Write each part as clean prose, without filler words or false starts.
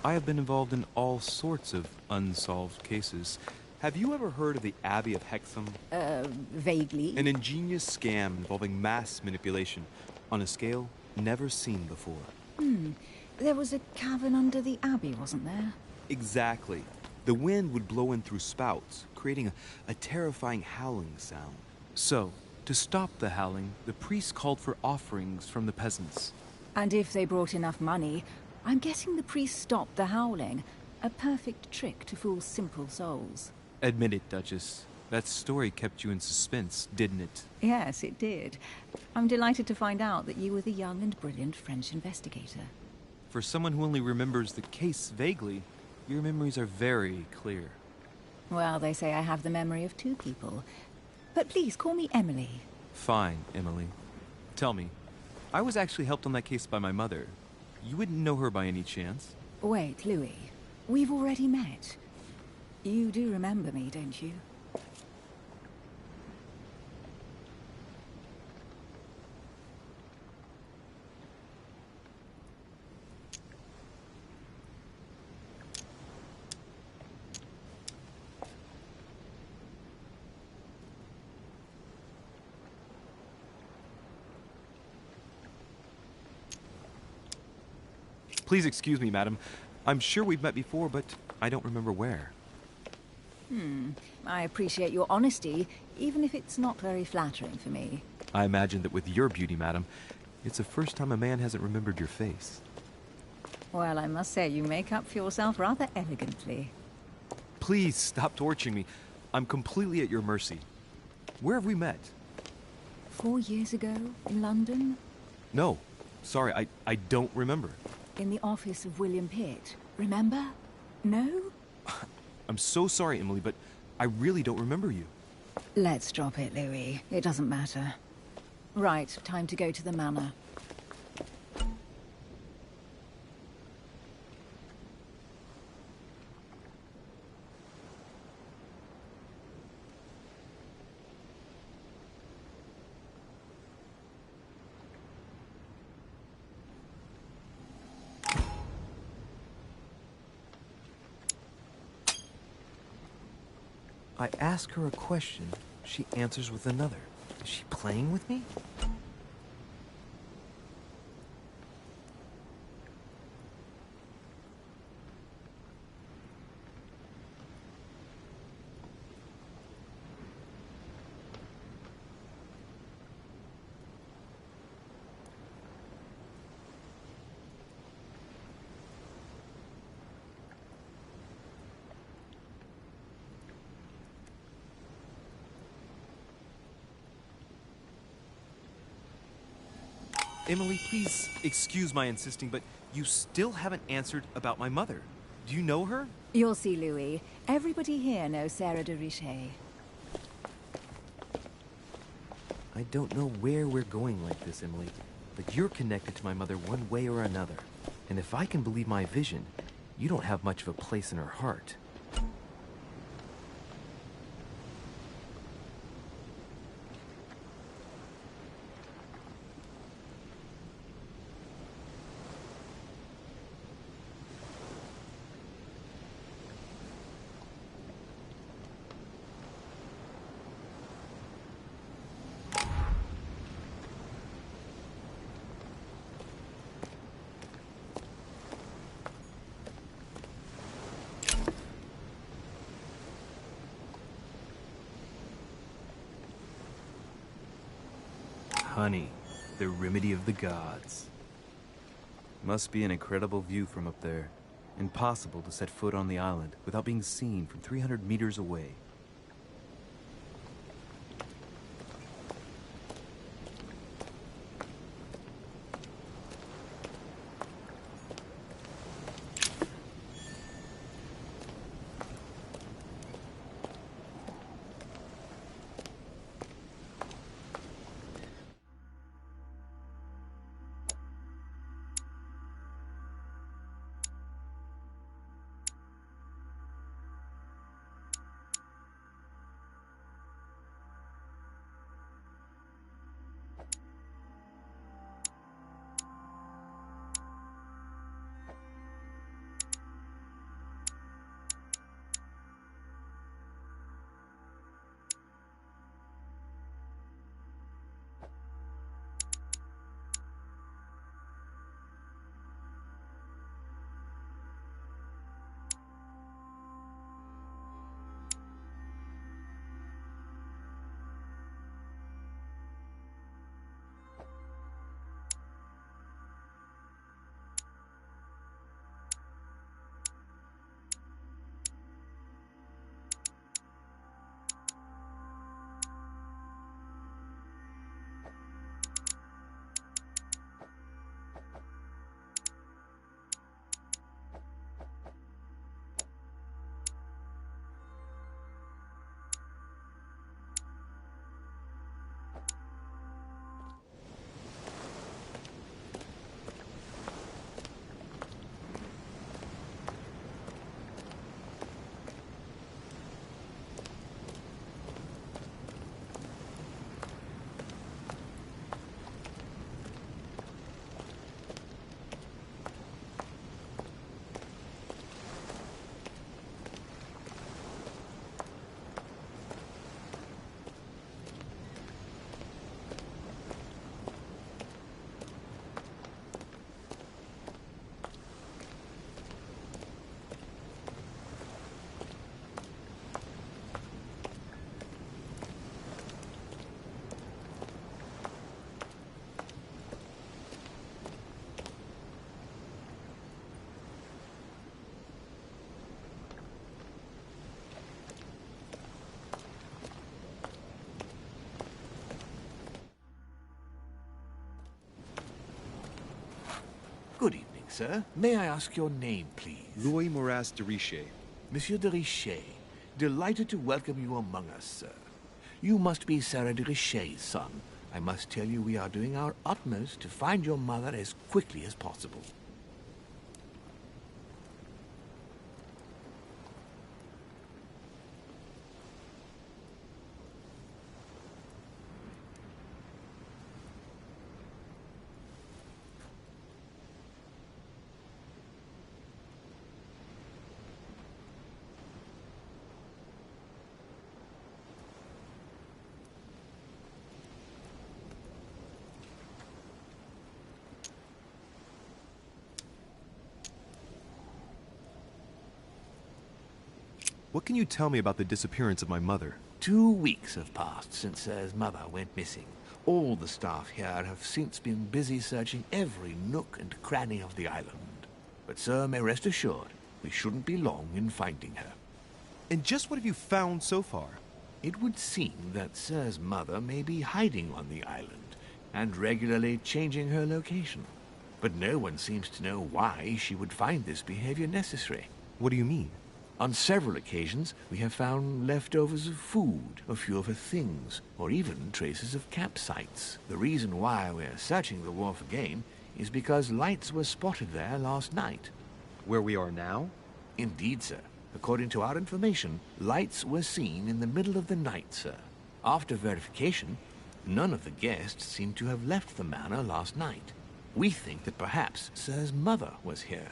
I have been involved in all sorts of unsolved cases. Have you ever heard of the Abbey of Hexham? Vaguely. An ingenious scam involving mass manipulation on a scale never seen before. There was a cavern under the abbey, wasn't there? Exactly. The wind would blow in through spouts, creating a terrifying howling sound. So, to stop the howling, the priests called for offerings from the peasants. And if they brought enough money, I'm guessing the priest stopped the howling. A perfect trick to fool simple souls. Admit it, Duchess. That story kept you in suspense, didn't it? Yes, it did. I'm delighted to find out that you were the young and brilliant French investigator. For someone who only remembers the case vaguely, your memories are very clear. Well, they say I have the memory of two people. But please, call me Emily. Fine, Emily. Tell me, I was actually helped on that case by my mother. You wouldn't know her by any chance? Wait, Louis. We've already met. You do remember me, don't you? Please excuse me, madam. I'm sure we've met before, but I don't remember where. I appreciate your honesty, even if it's not very flattering for me. I imagine that with your beauty, madam, it's the first time a man hasn't remembered your face. Well, I must say you make up for yourself rather elegantly. Please stop torturing me. I'm completely at your mercy. Where have we met? 4 years ago, in London, No. Sorry, I don't remember. in the office of William Pitt. Remember? No? I'm so sorry, Emily, but I really don't remember you. Let's drop it, Louis. It doesn't matter. Right, time to go to the manor. I ask her a question, she answers with another. Is she playing with me? Emily, please excuse my insisting, but you still haven't answered about my mother. Do you know her? You'll see, Louis. Everybody here knows Sarah de Richet. I don't know where we're going like this, Emily, but you're connected to my mother one way or another. And if I can believe my vision, you don't have much of a place in her heart. Honey, the remedy of the gods. Must be an incredible view from up there. Impossible to set foot on the island without being seen from 300 meters away. Good evening, sir. May I ask your name, please? Louis Moras de Richer. Monsieur de Richer, delighted to welcome you among us, sir. You must be Sarah de Richer's son. I must tell you we are doing our utmost to find your mother as quickly as possible. What can you tell me about the disappearance of my mother? 2 weeks have passed since Sir's mother went missing. All the staff here have since been busy searching every nook and cranny of the island. But Sir may rest assured, we shouldn't be long in finding her. And just what have you found so far? It would seem that Sir's mother may be hiding on the island and regularly changing her location. But no one seems to know why she would find this behavior necessary. What do you mean? On several occasions, we have found leftovers of food, a few of her things, or even traces of campsites. The reason why we're searching the wharf again is because lights were spotted there last night. Where we are now? Indeed, sir. According to our information, lights were seen in the middle of the night, sir. After verification, none of the guests seem to have left the manor last night. We think that perhaps Sir's mother was here.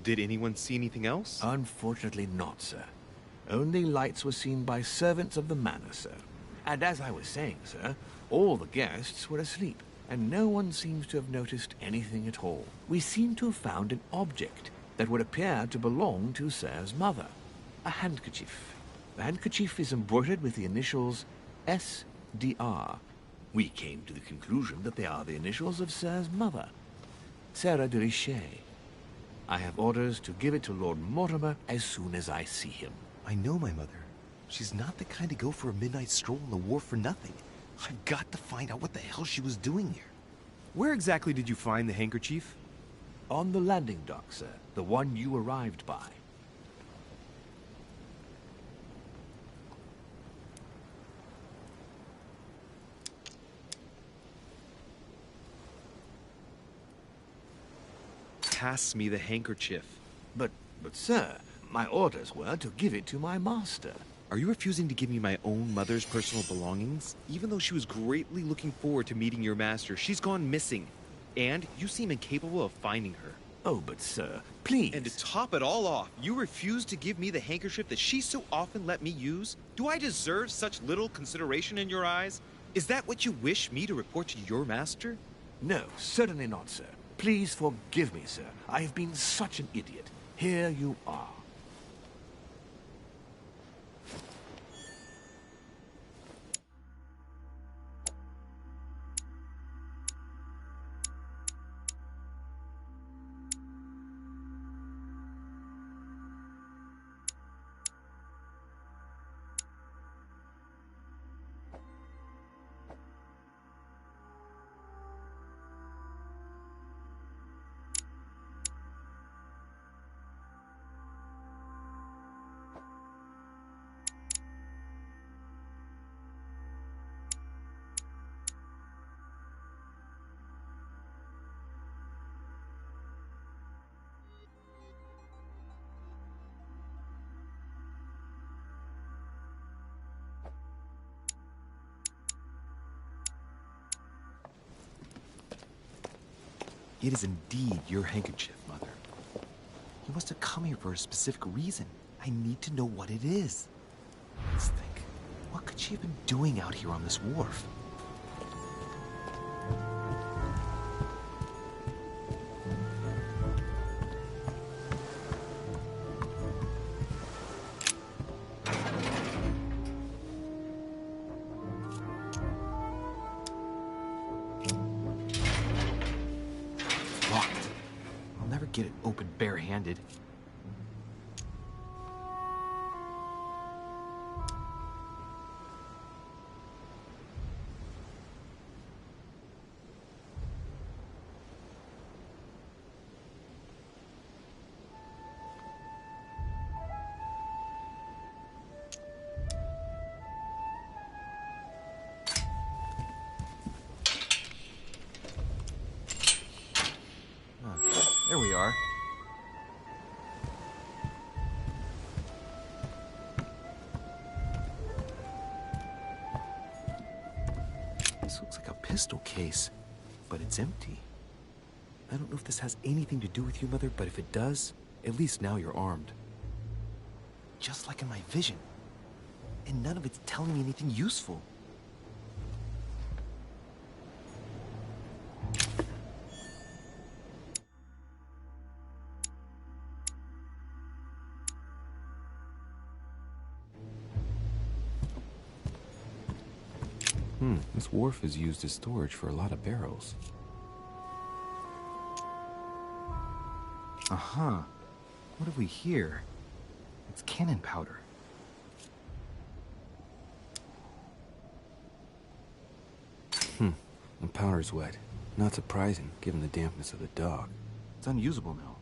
Did anyone see anything else? Unfortunately not, sir. Only lights were seen by servants of the manor, sir. And as I was saying, sir, all the guests were asleep, and no one seems to have noticed anything at all. We seem to have found an object that would appear to belong to Sir's mother. A handkerchief. The handkerchief is embroidered with the initials S.D.R. We came to the conclusion that they are the initials of Sir's mother, Sarah de Richer. I have orders to give it to Lord Mortimer as soon as I see him. I know my mother. She's not the kind to go for a midnight stroll on the wharf for nothing. I've got to find out what the hell she was doing here. Where exactly did you find the handkerchief? On the landing dock, sir. The one you arrived by. Pass me the handkerchief. But sir, my orders were to give it to my master. Are you refusing to give me my own mother's personal belongings? Even though she was greatly looking forward to meeting your master, she's gone missing. And you seem incapable of finding her. Oh, but sir, please. And to top it all off, you refuse to give me the handkerchief that she so often let me use? Do I deserve such little consideration in your eyes? Is that what you wish me to report to your master? No, certainly not, sir. Please forgive me, sir. I have been such an idiot. Here you are. It is indeed your handkerchief, Mother. You must have come here for a specific reason. I need to know what it is. Let's think. What could she have been doing out here on this wharf? Locked. I'll never get it open barehanded. There we are. This looks like a pistol case, but it's empty. I don't know if this has anything to do with you, Mother, but if it does, at least now you're armed. Just like in my vision. And none of it's telling me anything useful. This wharf is used as storage for a lot of barrels. Uh-huh. What have we here? It's cannon powder. The powder's wet. Not surprising, given the dampness of the dog. It's unusable now.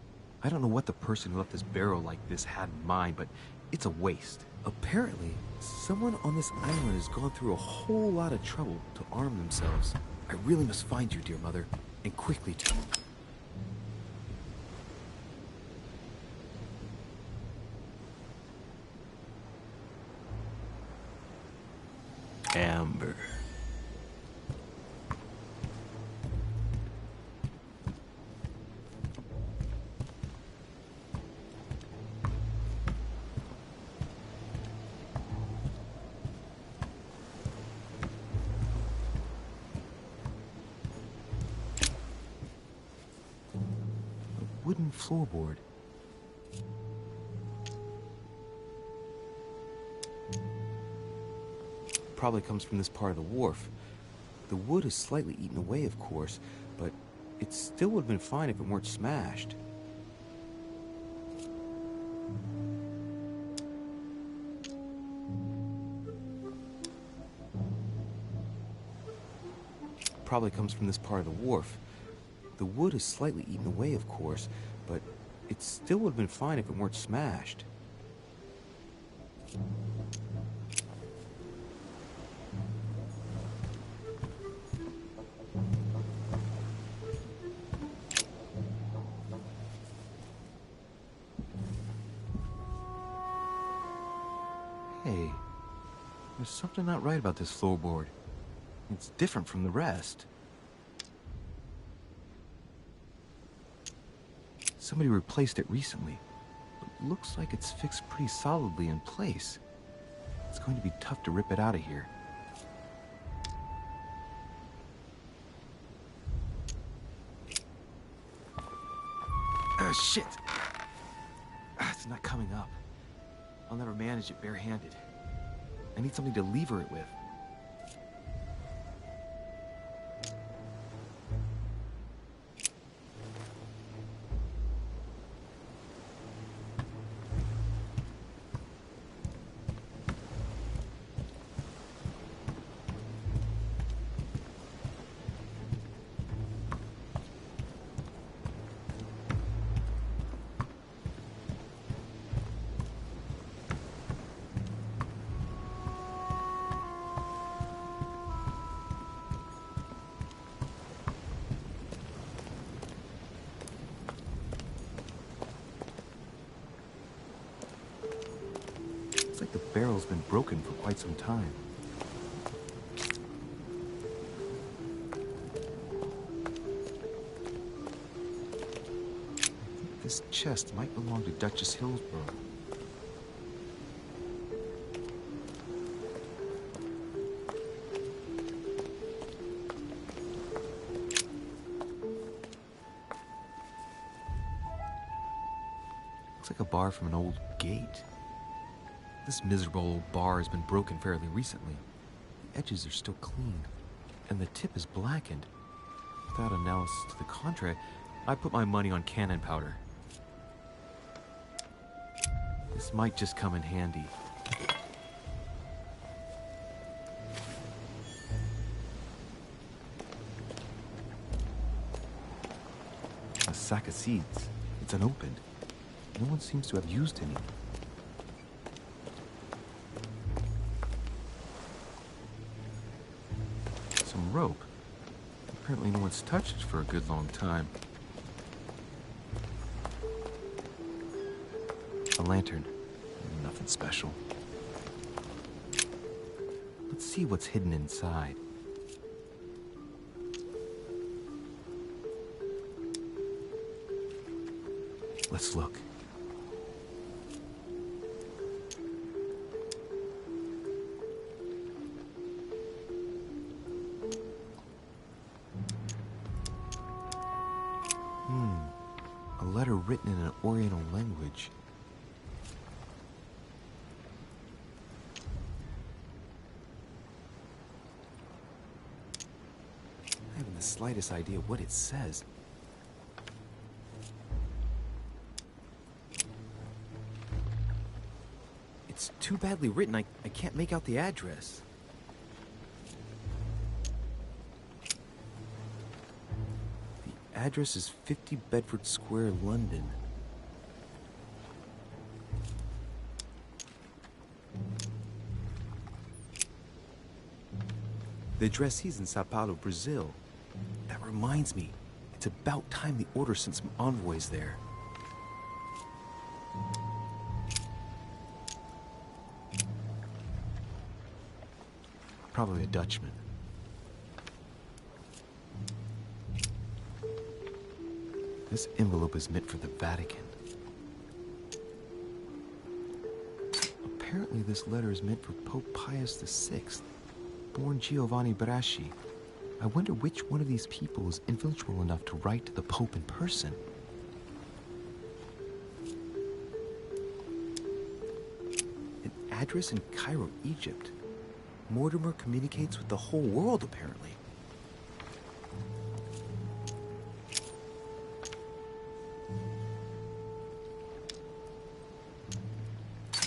I don't know what the person who left this barrel like this had in mind, but it's a waste. Apparently, someone on this island has gone through a whole lot of trouble to arm themselves. I really must find you, dear Mother, and quickly too. Amber. Wooden floorboard. Probably comes from this part of the wharf. The wood is slightly eaten away, of course, but it still would have been fine if it weren't smashed. Probably comes from this part of the wharf. The wood is slightly eaten away, of course, but it still would have been fine if it weren't smashed. Hey, there's something not right about this floorboard. It's different from the rest. Somebody replaced it recently, but looks like it's fixed pretty solidly in place. It's going to be tough to rip it out of here. Shit! It's not coming up. I'll never manage it barehanded. I need something to lever it with. The barrel's been broken for quite some time. This chest might belong to Duchess Hillsborough. Looks like a bar from an old gate. This miserable old bar has been broken fairly recently. The edges are still clean, and the tip is blackened. Without analysis to the contrary, I put my money on cannon powder. This might just come in handy. A sack of seeds. It's unopened. No one seems to have used any. Some rope. Apparently no one's touched it for a good long time. A lantern. Nothing special. Let's see what's hidden inside. Let's look. A letter written in an Oriental language. I haven't the slightest idea what it says. It's too badly written, I can't make out the address. The address is 50 Bedford Square, London. The addressee's in Sao Paulo, Brazil. That reminds me, it's about time the Order sent some envoys there. Probably a Dutchman. This envelope is meant for the Vatican. Apparently this letter is meant for Pope Pius VI, born Giovanni Braschi. I wonder which one of these people is influential enough to write to the Pope in person. An address in Cairo, Egypt. Mortimer communicates with the whole world, apparently.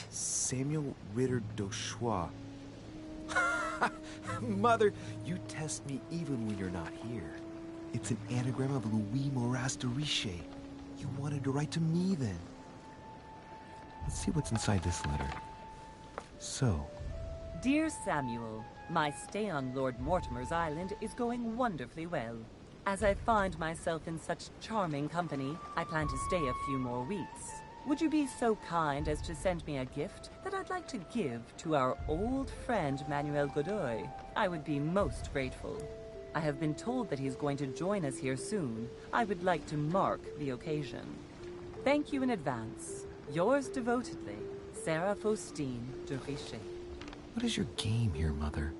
Samuel Ritter d'Auchois. Mother, you test me even when you're not here. It's an anagram of Louis Moras de Riche. You wanted to write to me then. Let's see what's inside this letter. So, Dear Samuel, my stay on Lord Mortimer's island is going wonderfully well. As I find myself in such charming company, I plan to stay a few more weeks. Would you be so kind as to send me a gift that I'd like to give to our old friend Manuel Godoy? I would be most grateful. I have been told that he's going to join us here soon. I would like to mark the occasion. Thank you in advance. Yours devotedly, Sarah Faustine de Riche. what is your game here, Mother?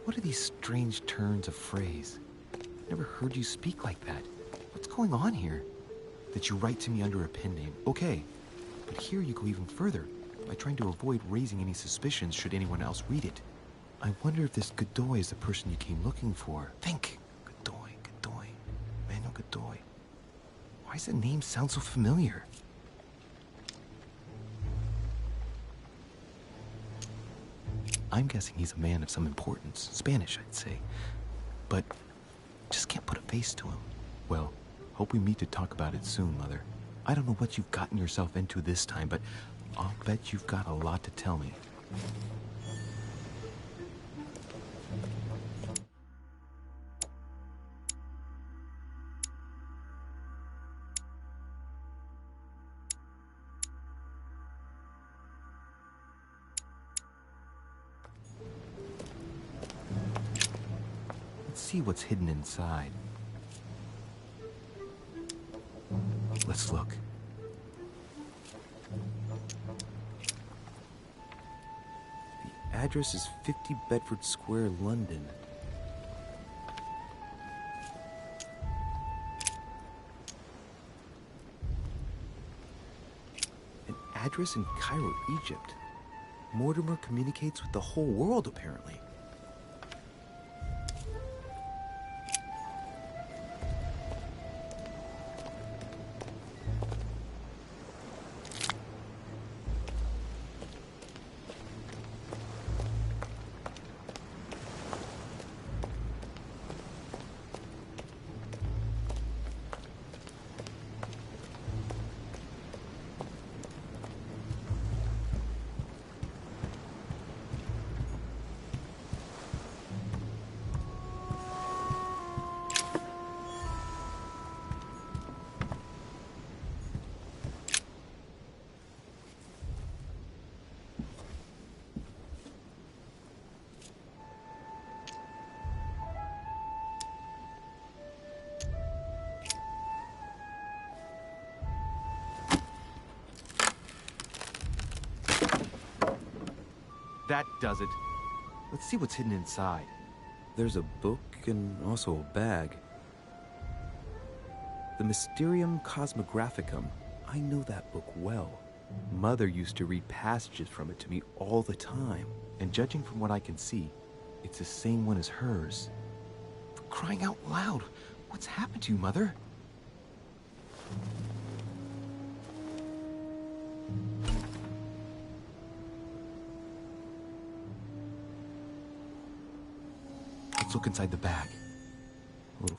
What are these strange turns of phrase? Never heard you speak like that. What's going on here? That you write to me under a pen name, okay. But here you go even further, by trying to avoid raising any suspicions should anyone else read it. I wonder if this Godoy is the person you came looking for. Think! Godoy. Manuel Godoy. Why does the name sound so familiar? I'm guessing he's a man of some importance. Spanish, I'd say. But just can't put a face to him. Well, hope we meet to talk about it soon, Mother. I don't know what you've gotten yourself into this time, but I'll bet you've got a lot to tell me. Let's see what's hidden inside. Let's look. address is 50 Bedford Square, London. An address in Cairo, Egypt. Mortimer communicates with the whole world, apparently. That does it. Let's see what's hidden inside. There's a book and also a bag. The Mysterium Cosmographicum. I know that book well. Mother used to read passages from it to me all the time. And judging from what I can see, it's the same one as hers. For crying out loud, what's happened to you, Mother? Let's look inside the bag. A little.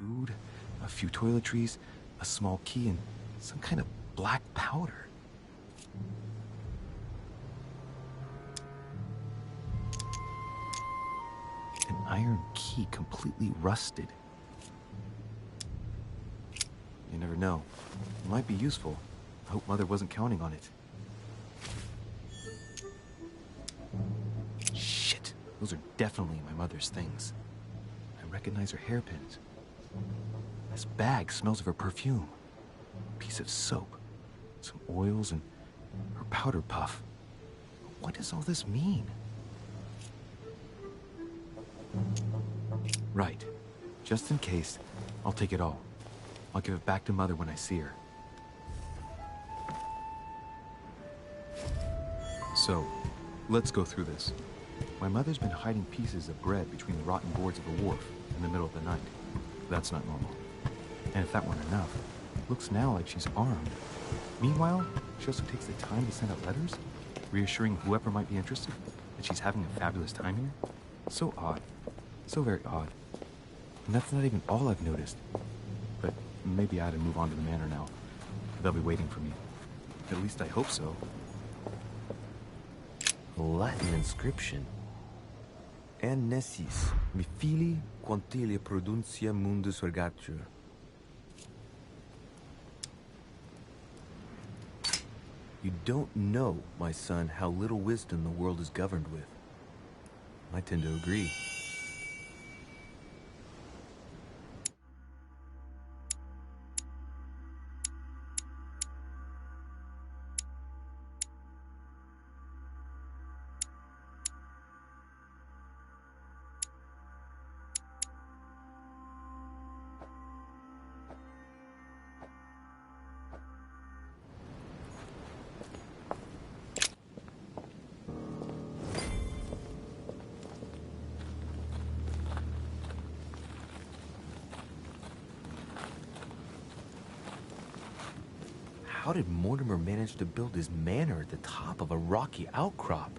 Food, a few toiletries, a small key, and some kind of black powder. An iron key completely rusted. You never know. It might be useful. I hope Mother wasn't counting on it. Shit! Those are definitely my mother's things. I recognize her hairpins. This bag smells of her perfume. A piece of soap, some oils, and her powder puff. What does all this mean? Right. Just in case, I'll take it all. I'll give it back to Mother when I see her. So, let's go through this. My mother's been hiding pieces of bread between the rotten boards of the wharf in the middle of the night. That's not normal. And if that weren't enough, looks now like she's armed. Meanwhile, she also takes the time to send out letters, reassuring whoever might be interested that she's having a fabulous time here. So odd. So very odd. And that's not even all I've noticed. But maybe I ought to move on to the manor now. They'll be waiting for me. At least I hope so. A Latin inscription. Annesis, mi fili quantilia produncia mundus ergatur. You don't know, my son, how little wisdom the world is governed with. I tend to agree. how did Mortimer manage to build his manor at the top of a rocky outcrop?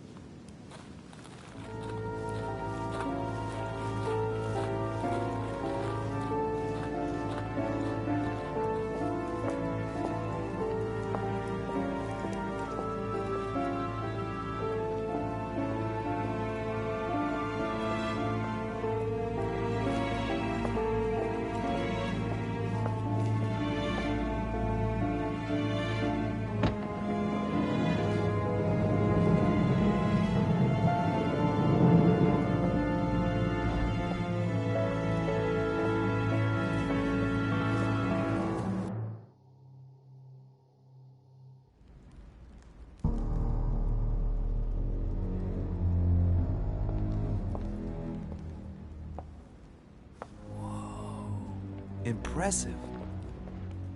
Impressive.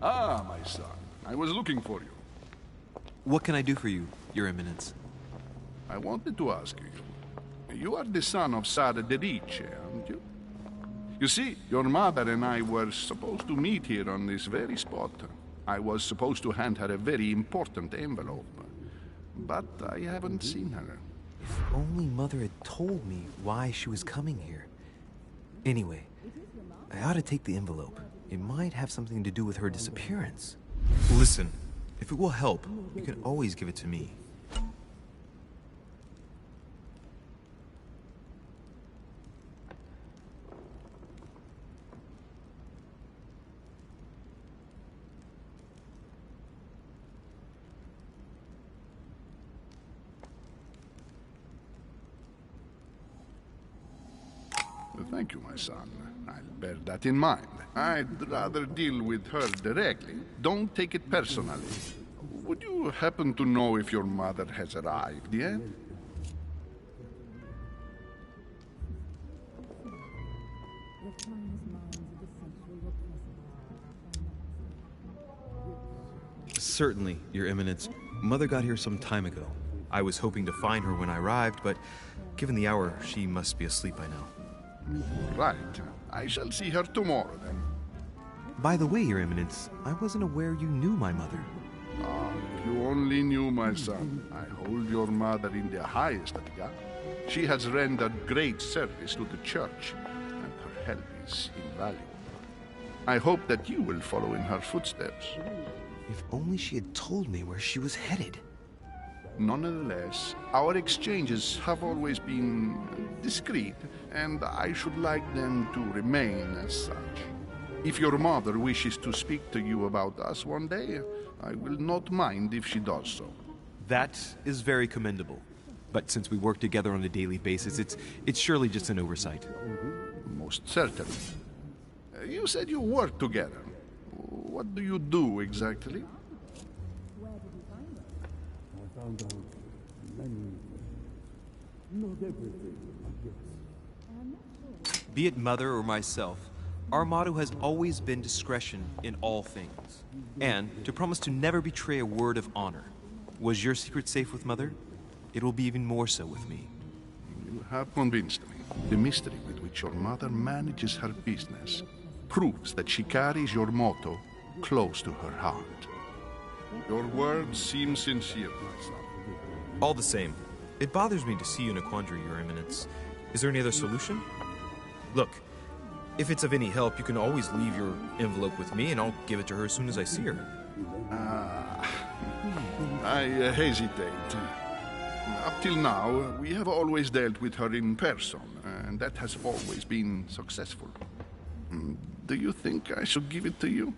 Ah, my son. I was looking for you. What can I do for you, Your Eminence? I wanted to ask you. You are the son of Sara de Ricci, aren't you? You see, your mother and I were supposed to meet here on this very spot. I was supposed to hand her a very important envelope. But I haven't seen her. If only Mother had told me why she was coming here. Anyway, I ought to take the envelope. It might have something to do with her disappearance. Listen, if it will help, you can always give it to me. Thank you, my son. I'll bear that in mind. I'd rather deal with her directly. Don't take it personally. Would you happen to know if your mother has arrived yet? Certainly, Your Eminence. Mother got here some time ago. I was hoping to find her when I arrived, but given the hour, she must be asleep by now. Right. I shall see her tomorrow, then. By the way, Your Eminence, I wasn't aware you knew my mother. Ah, if you only knew, my son. I hold your mother in the highest regard. She has rendered great service to the church, and her help is invaluable. I hope that you will follow in her footsteps. If only she had told me where she was headed. Nonetheless, our exchanges have always been discreet, and I should like them to remain as such. If your mother wishes to speak to you about us one day, I will not mind if she does so. That is very commendable. But since we work together on a daily basis, it's surely just an oversight. Most certainly. You said you work together. What do you do exactly? Be it Mother or myself, our motto has always been discretion in all things, and to promise to never betray a word of honor. Was your secret safe with Mother? It will be even more so with me. You have convinced me. The mystery with which your mother manages her business proves that she carries your motto close to her heart. Your words seem sincere, my son. All the same, it bothers me to see you in a quandary, Your Eminence. Is there any other solution? Look, if it's of any help, you can always leave your envelope with me, and I'll give it to her as soon as I see her. I hesitate. Up till now, we have always dealt with her in person, and that has always been successful. Do you think I should give it to you?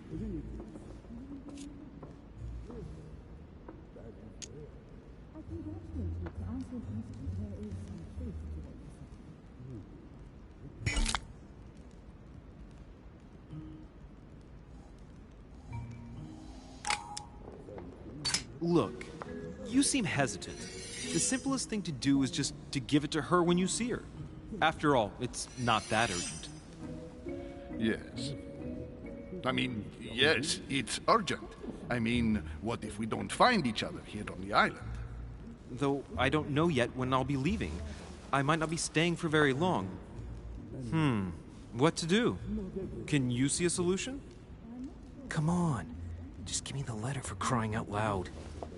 Look, you seem hesitant. The simplest thing to do is just to give it to her when you see her. After all, it's not that urgent. Yes. Yes, it's urgent. What if we don't find each other here on the island? Though I don't know yet when I'll be leaving. I might not be staying for very long. What to do? Can you see a solution? Come on. Just give me the letter for crying out loud.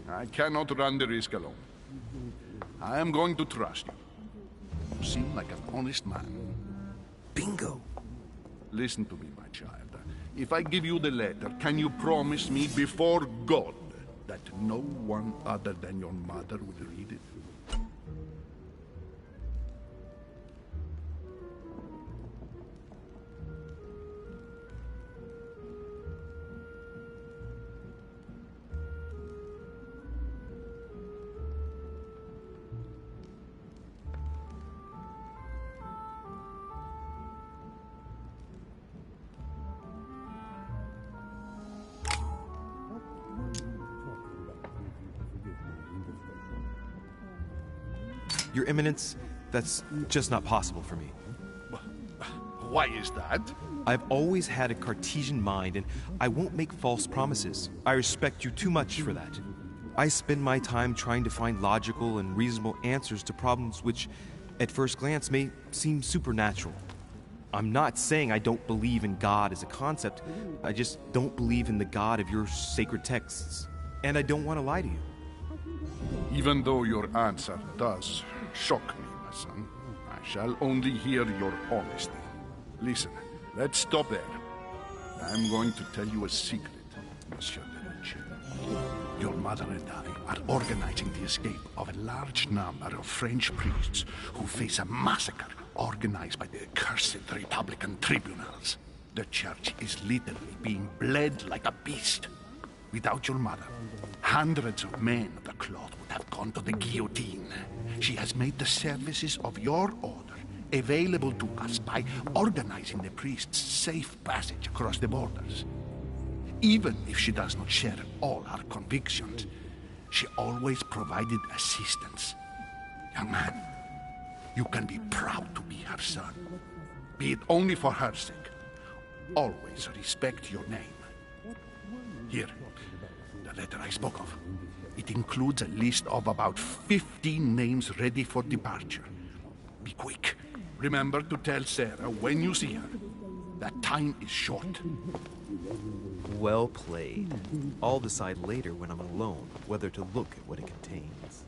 I cannot run the risk alone. I am going to trust you. You seem like an honest man. Bingo! Listen to me, my child. If I give you the letter, can you promise me before God that no one other than your mother will read it? Your Eminence, that's just not possible for me. Why is that? I've always had a Cartesian mind, and I won't make false promises. I respect you too much for that. I spend my time trying to find logical and reasonable answers to problems which, at first glance, may seem supernatural. I'm not saying I don't believe in God as a concept. I just don't believe in the God of your sacred texts. And I don't want to lie to you. Even though your answer does shock me, my son, I shall only hear your honesty. Listen, let's stop there. I'm going to tell you a secret, Monsieur Deluce. Your mother and I are organizing the escape of a large number of French priests who face a massacre organized by the accursed Republican tribunals. The church is literally being bled like a beast. Without your mother, hundreds of men of the cloth would have gone to the guillotine. She has made the services of your order available to us by organizing the priests' safe passage across the borders. Even if she does not share all our convictions, she always provided assistance. Young man, you can be proud to be her son. Be it only for her sake. Always respect your name. Here, the letter I spoke of. It includes a list of about 15 names ready for departure. Be quick. Remember to tell Sarah when you see her that time is short. Well played. I'll decide later when I'm alone whether to look at what it contains.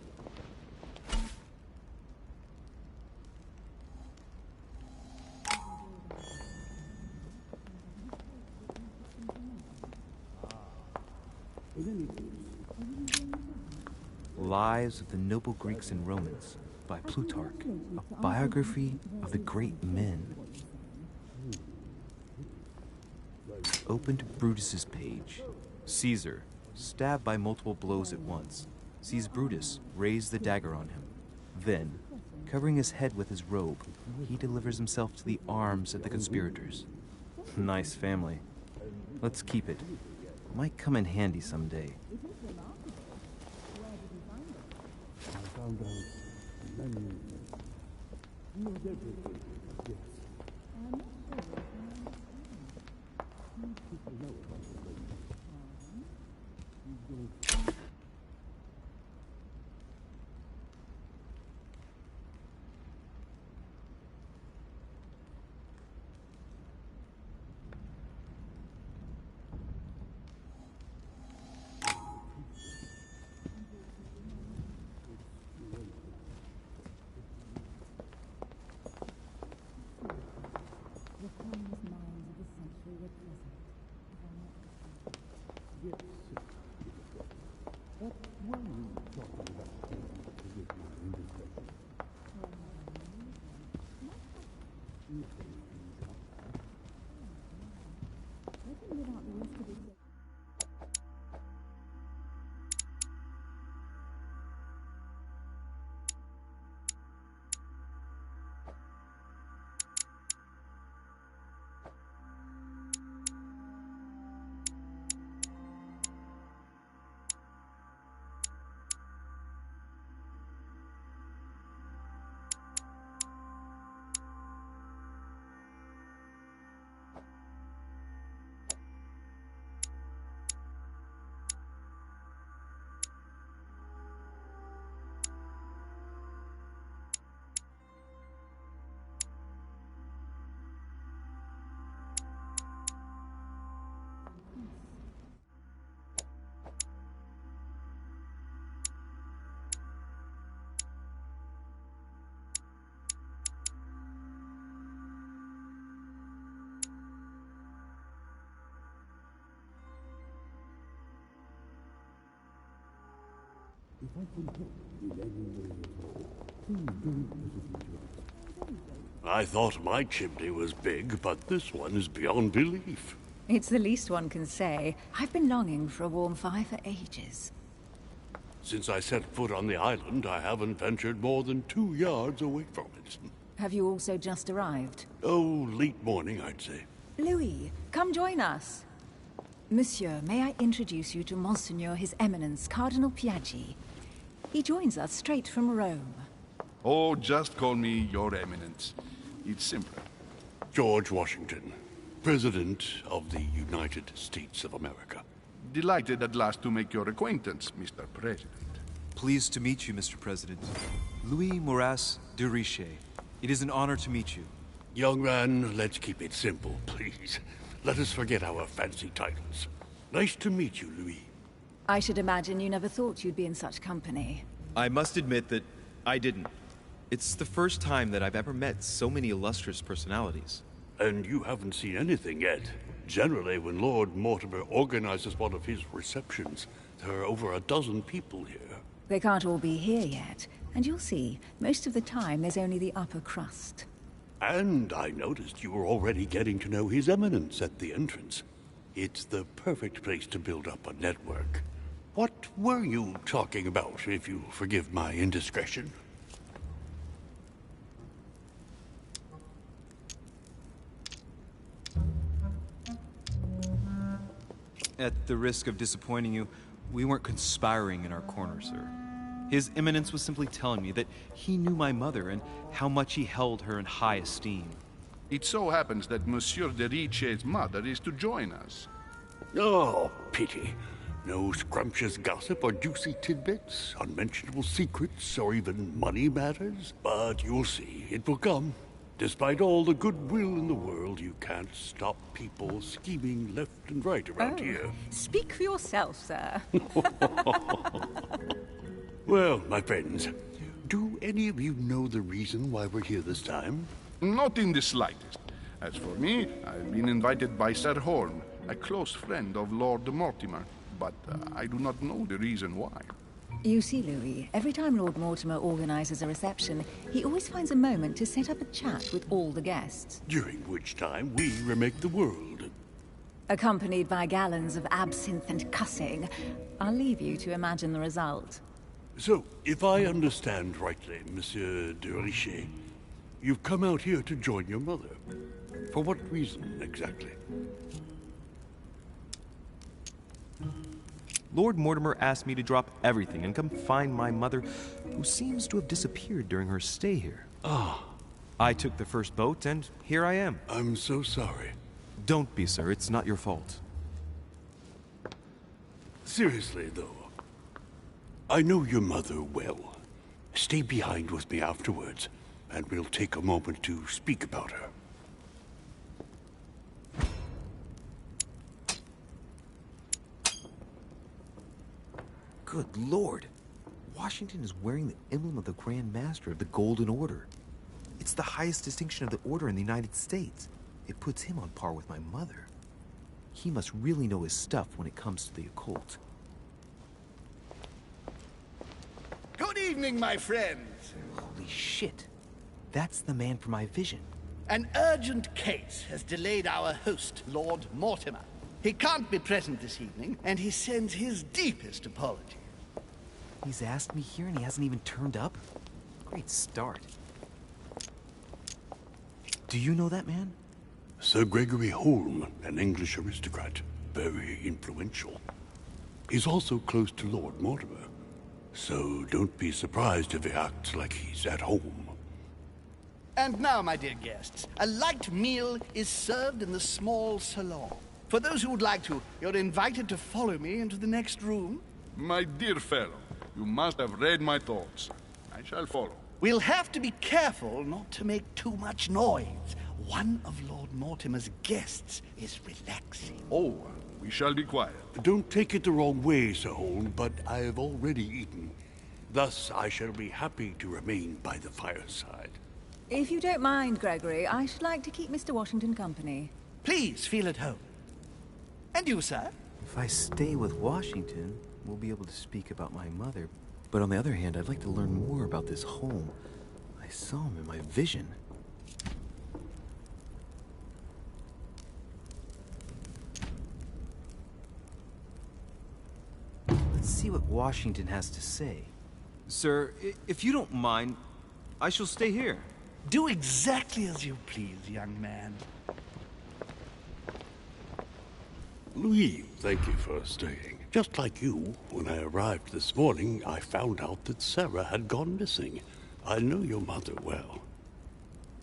Lives of the Noble Greeks and Romans by Plutarch, a biography of the great men. Open to Brutus's page. Caesar, stabbed by multiple blows at once, sees Brutus raise the dagger on him. Then, covering his head with his robe, he delivers himself to the arms of the conspirators. Nice family. Let's keep it. Might come in handy someday. I thought my chimney was big, but this one is beyond belief. It's the least one can say. I've been longing for a warm fire for ages. Since I set foot on the island, I haven't ventured more than 2 yards away from it. Have you also just arrived? Oh, late morning, I'd say. Louis, come join us. Monsieur, may I introduce you to Monseigneur His Eminence, Cardinal Piaggi. He joins us straight from Rome. Oh, just call me Your Eminence. It's simpler. George Washington, President of the United States of America. Delighted at last to make your acquaintance, Mr. President. Pleased to meet you, Mr. President. Louis Moras de Richet. It is an honor to meet you. Young man, let's keep it simple, please. Let us forget our fancy titles. Nice to meet you, Louis. I should imagine you never thought you'd be in such company. I must admit that I didn't. It's the first time that I've ever met so many illustrious personalities. And you haven't seen anything yet. Generally, when Lord Mortimer organizes one of his receptions, there are over a dozen people here. They can't all be here yet, and you'll see, most of the time there's only the upper crust. And I noticed you were already getting to know His Eminence at the entrance. It's the perfect place to build up a network. What were you talking about, if you forgive my indiscretion? At the risk of disappointing you, we weren't conspiring in our corner, sir. His Eminence was simply telling me that he knew my mother and how much he held her in high esteem. It so happens that Monsieur de Richet's mother is to join us. Oh, pity. No scrumptious gossip or juicy tidbits, unmentionable secrets, or even money matters. But you'll see, it will come. Despite all the goodwill in the world, you can't stop people scheming left and right around here. Speak for yourself, sir. Well, my friends, do any of you know the reason why we're here this time? Not in the slightest. As for me, I've been invited by Sir Horn, a close friend of Lord Mortimer, but I do not know the reason why. You see, Louis, every time Lord Mortimer organizes a reception, he always finds a moment to set up a chat with all the guests. During which time we remake the world. Accompanied by gallons of absinthe and cussing. I'll leave you to imagine the result. So, if I understand rightly, Monsieur de Richet, you've come out here to join your mother. For what reason, exactly? Lord Mortimer asked me to drop everything and come find my mother, who seems to have disappeared during her stay here. Ah. I took the first boat, and here I am. I'm so sorry. Don't be, sir. It's not your fault. Seriously, though, I know your mother well. Stay behind with me afterwards, and we'll take a moment to speak about her. Good Lord. Washington is wearing the emblem of the Grand Master of the Golden Order. It's the highest distinction of the Order in the United States. It puts him on par with my mother. He must really know his stuff when it comes to the occult. Good evening, my friends. Holy shit. That's the man for my vision. An urgent case has delayed our host, Lord Mortimer. He can't be present this evening, and he sends his deepest apologies. He's asked me here and he hasn't even turned up? Great start. Do you know that man? Sir Gregory Holm, an English aristocrat. Very influential. He's also close to Lord Mortimer. So don't be surprised if he acts like he's at home. And now, my dear guests, a light meal is served in the small salon. For those who would like to, you're invited to follow me into the next room. My dear fellow, you must have read my thoughts. I shall follow. We'll have to be careful not to make too much noise. One of Lord Mortimer's guests is relaxing. Oh, we shall be quiet. Don't take it the wrong way, Sir Holm, but I have already eaten. Thus, I shall be happy to remain by the fireside. If you don't mind, Gregory, I should like to keep Mr. Washington company. Please feel at home. And you, sir? If I stay with Washington, we'll be able to speak about my mother. But on the other hand, I'd like to learn more about this home. I saw him in my vision. Let's see what Washington has to say. Sir, if you don't mind, I shall stay here. Do exactly as you please, young man. Louis, thank you for staying. Just like you, when I arrived this morning, I found out that Sarah had gone missing. I know your mother well.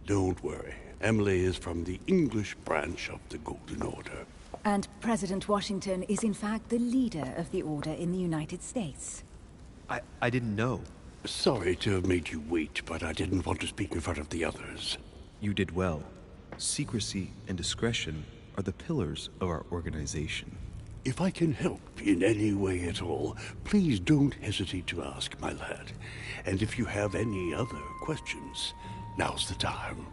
Don't worry. Emily is from the English branch of the Golden Order. And President Washington is in fact the leader of the Order in the United States. I didn't know. Sorry to have made you wait, but I didn't want to speak in front of the others. You did well. Secrecy and discretion are the pillars of our organization. If I can help in any way at all, please don't hesitate to ask, my lad. And if you have any other questions, now's the time.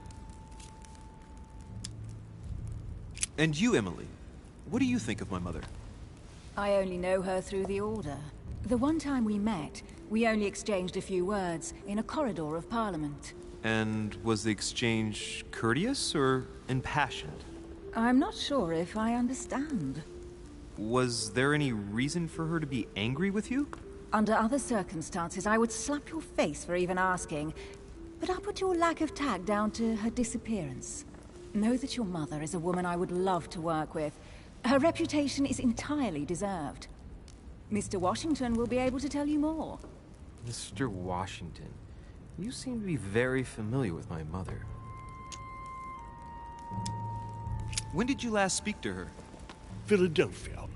And you, Emily, what do you think of my mother? I only know her through the Order. The one time we met, we only exchanged a few words in a corridor of Parliament. And was the exchange courteous or impassioned? I'm not sure if I understand. Was there any reason for her to be angry with you? Under other circumstances, I would slap your face for even asking, but I'll put your lack of tact down to her disappearance. Know that your mother is a woman I would love to work with. Her reputation is entirely deserved. Mr. Washington will be able to tell you more. Mr. Washington, you seem to be very familiar with my mother. When did you last speak to her? Philadelphia,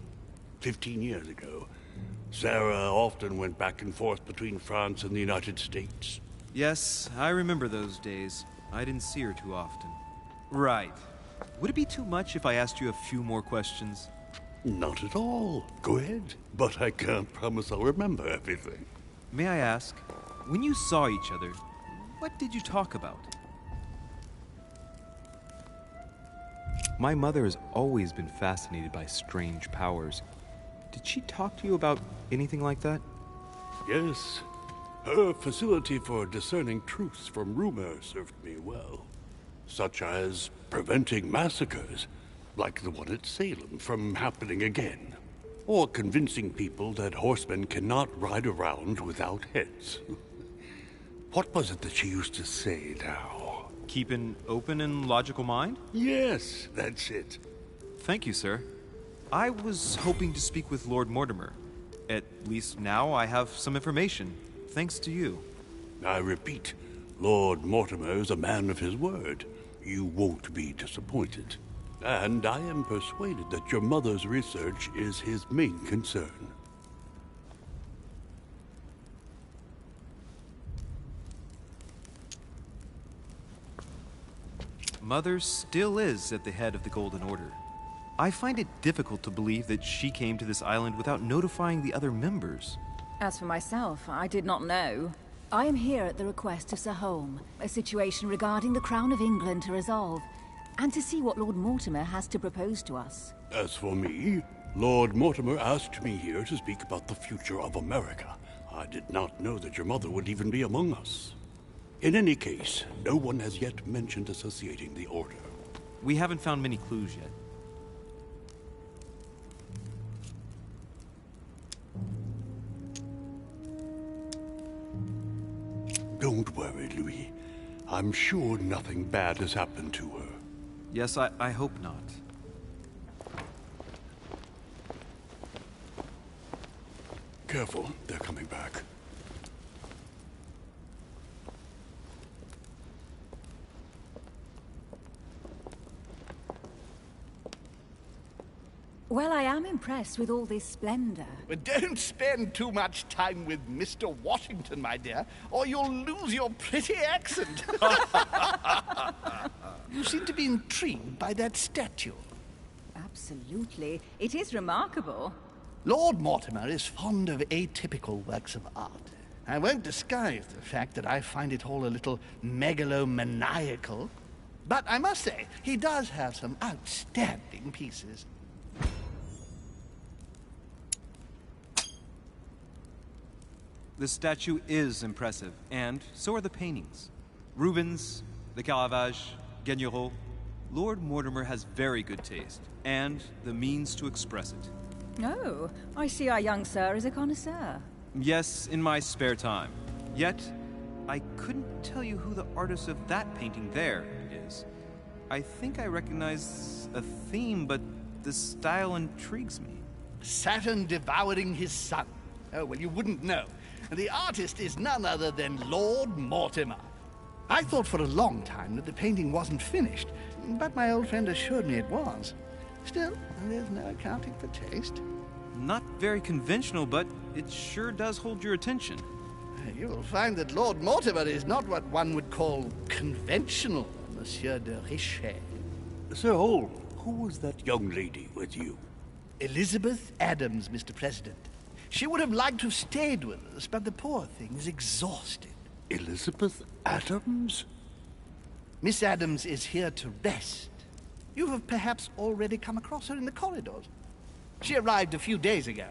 15 years ago. Sarah often went back and forth between France and the United States. Yes, I remember those days. I didn't see her too often. Right. Would it be too much if I asked you a few more questions? Not at all. Go ahead. But I can't promise I'll remember everything. May I ask, when you saw each other, what did you talk about? My mother has always been fascinated by strange powers. Did she talk to you about anything like that? Yes. Her facility for discerning truths from rumor served me well. Such as preventing massacres, like the one at Salem, from happening again. Or convincing people that horsemen cannot ride around without heads. What was it that she used to say now? Keep an open and logical mind? Yes, that's it. Thank you, sir. I was hoping to speak with Lord Mortimer. At least now I have some information, thanks to you. I repeat, Lord Mortimer is a man of his word. You won't be disappointed. And I am persuaded that your mother's research is his main concern. Mother still is at the head of the Golden Order. I find it difficult to believe that she came to this island without notifying the other members. As for myself, I did not know. I am here at the request of Sir Holme, a situation regarding the Crown of England to resolve, and to see what Lord Mortimer has to propose to us. As for me, Lord Mortimer asked me here to speak about the future of America. I did not know that your mother would even be among us. In any case, no one has yet mentioned associating the Order. We haven't found many clues yet. Don't worry, Louis. I'm sure nothing bad has happened to her. Yes, I hope not. Careful, they're coming back. Well, I am impressed with all this splendor. But don't spend too much time with Mr. Washington, my dear, or you'll lose your pretty accent. You seem to be intrigued by that statue. Absolutely. It is remarkable. Lord Mortimer is fond of atypical works of art. I won't disguise the fact that I find it all a little megalomaniacal. But I must say, he does have some outstanding pieces. The statue is impressive, and so are the paintings. Rubens, the Caravage, Guignero. Lord Mortimer has very good taste, and the means to express it. Oh, I see our young sir is a connoisseur. Yes, in my spare time. Yet, I couldn't tell you who the artist of that painting there is. I think I recognize a theme, but the style intrigues me. Saturn devouring his son. Oh, well, you wouldn't know. The artist is none other than Lord Mortimer. I thought for a long time that the painting wasn't finished, but my old friend assured me it was. Still, there's no accounting for taste. Not very conventional, but it sure does hold your attention. You will find that Lord Mortimer is not what one would call conventional, Monsieur de Richet. Sir Hall, who was that young lady with you? Elizabeth Adams, Mr. President. She would have liked to have stayed with us, but the poor thing is exhausted. Elizabeth Adams? Miss Adams is here to rest. You have perhaps already come across her in the corridors. She arrived a few days ago.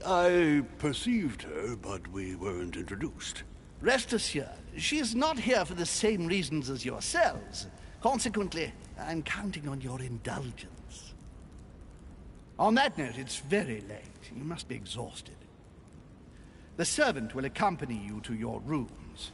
I perceived her, but we weren't introduced. Rest assured, she is not here for the same reasons as yourselves. Consequently, I'm counting on your indulgence. On that note, it's very late. You must be exhausted. The servant will accompany you to your rooms.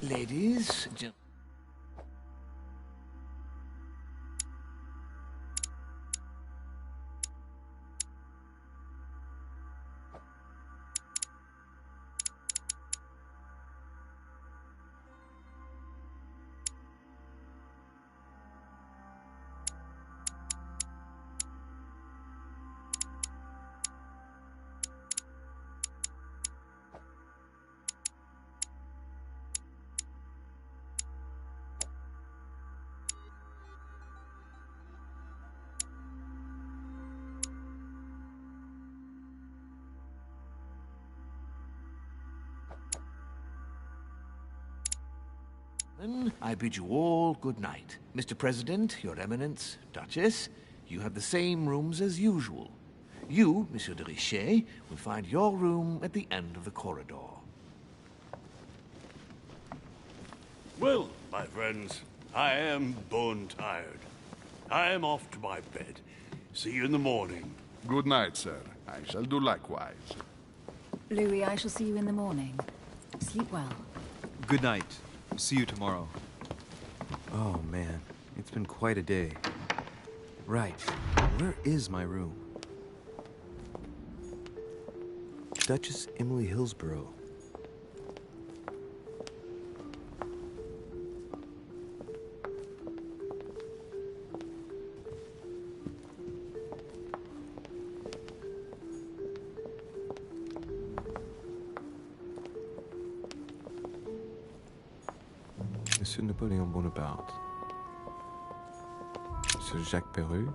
Ladies, gentlemen. I bid you all good night. Mr. President, Your Eminence, Duchess, you have the same rooms as usual. You, Monsieur de Richet, will find your room at the end of the corridor. Well, my friends, I am bone tired. I am off to my bed. See you in the morning. Good night, sir. I shall do likewise. Louis, I shall see you in the morning. Sleep well. Good night. See you tomorrow. Oh, man. It's been quite a day. Right. Where is my room? Duchess Emily Hillsborough. Monsieur Napoléon Bonaparte. Monsieur Jacques Perru.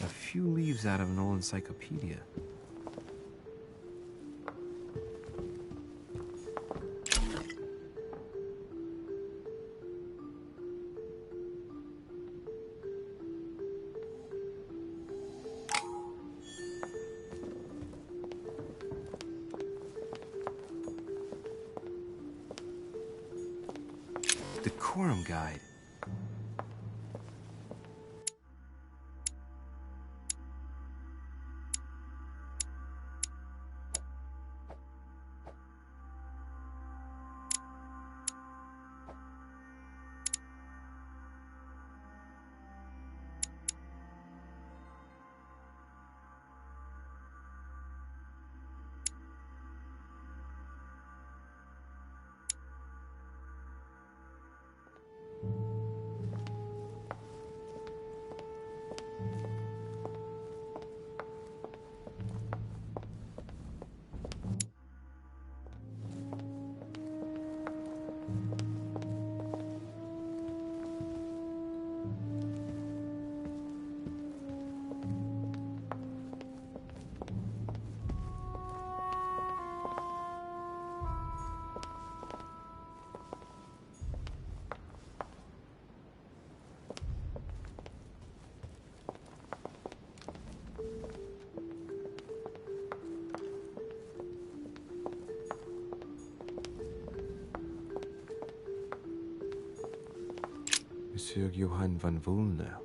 A few leaves out of an old encyclopedia. Decorum guide. Monsieur Johann van Vulner.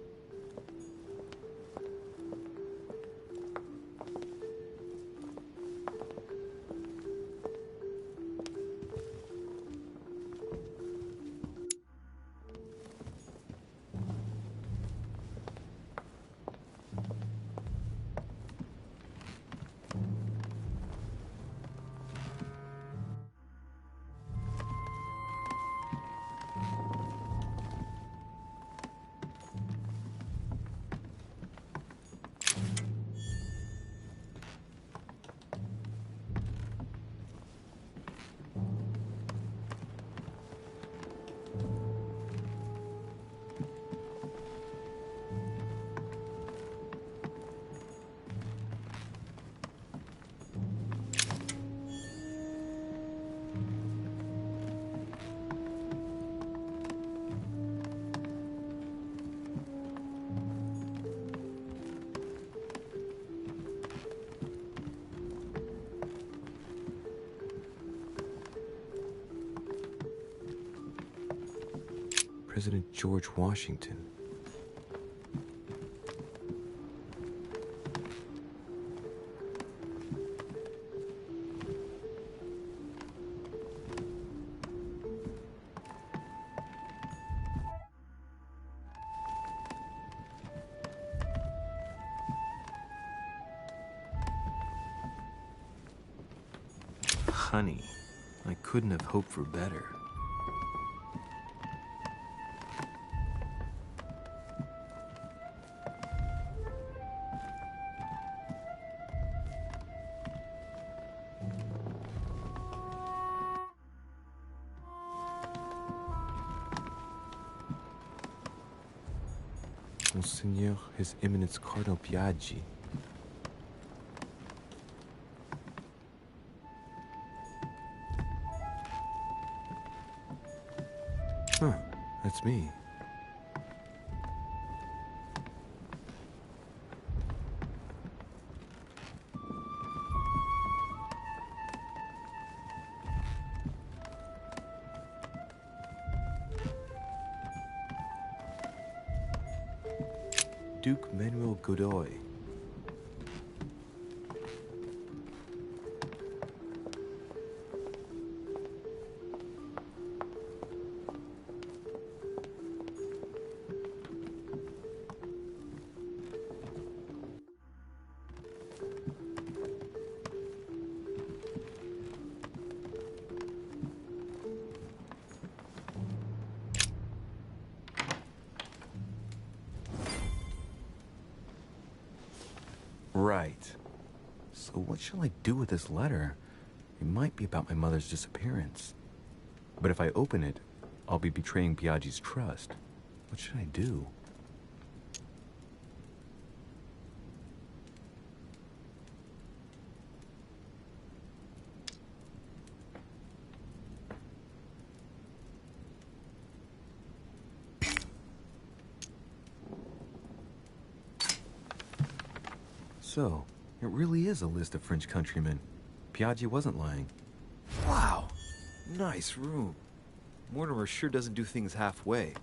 President George Washington. Honey, I couldn't have hoped for better. Monseigneur, His Eminence Cardinal Piaggi. Huh, that's me. Duke Manuel Godoy. Right. So what shall I do with this letter? It might be about my mother's disappearance. But if I open it, I'll be betraying Piaggi's trust. What should I do? So, it really is a list of French countrymen. Piaggi wasn't lying. Wow, nice room. Mortimer sure doesn't do things halfway.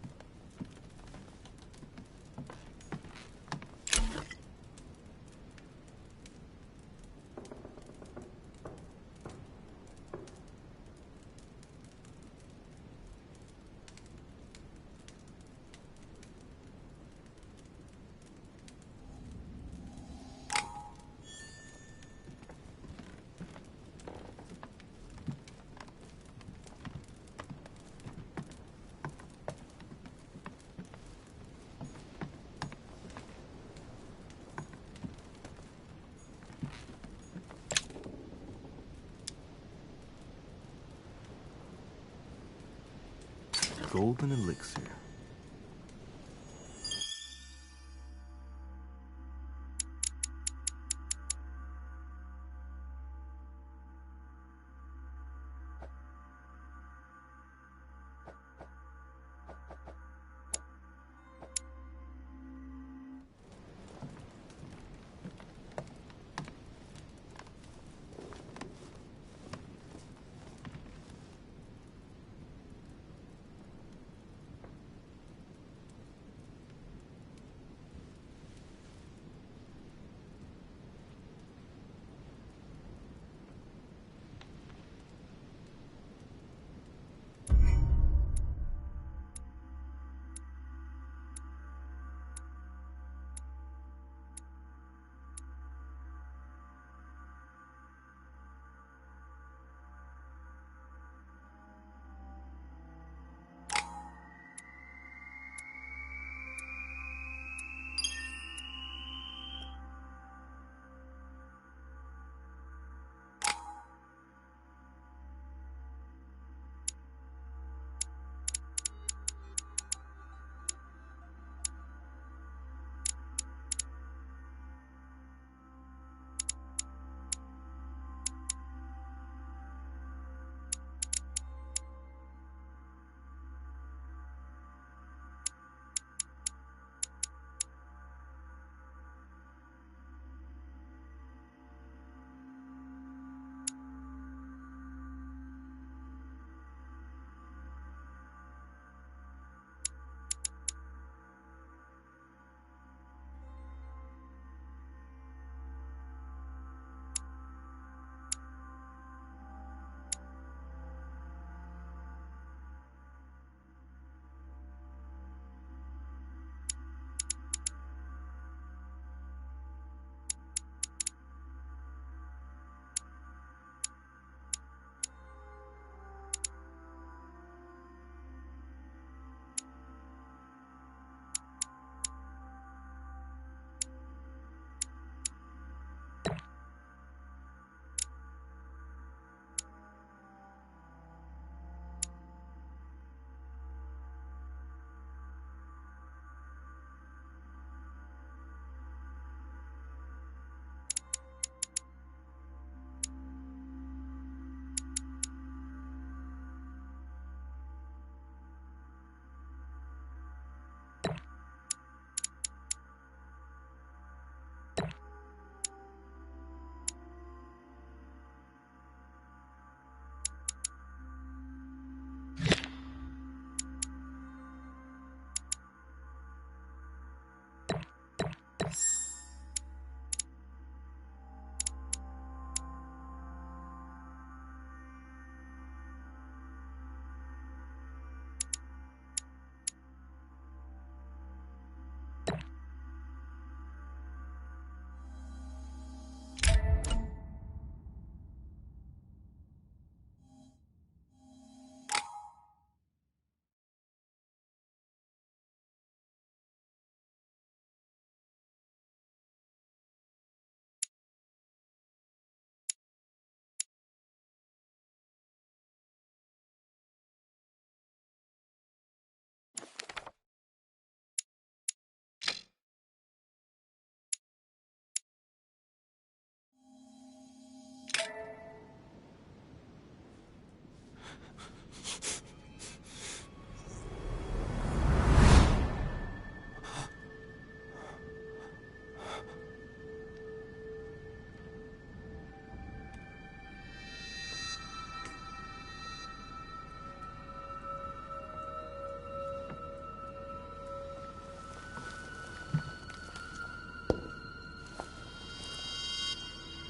Golden elixir.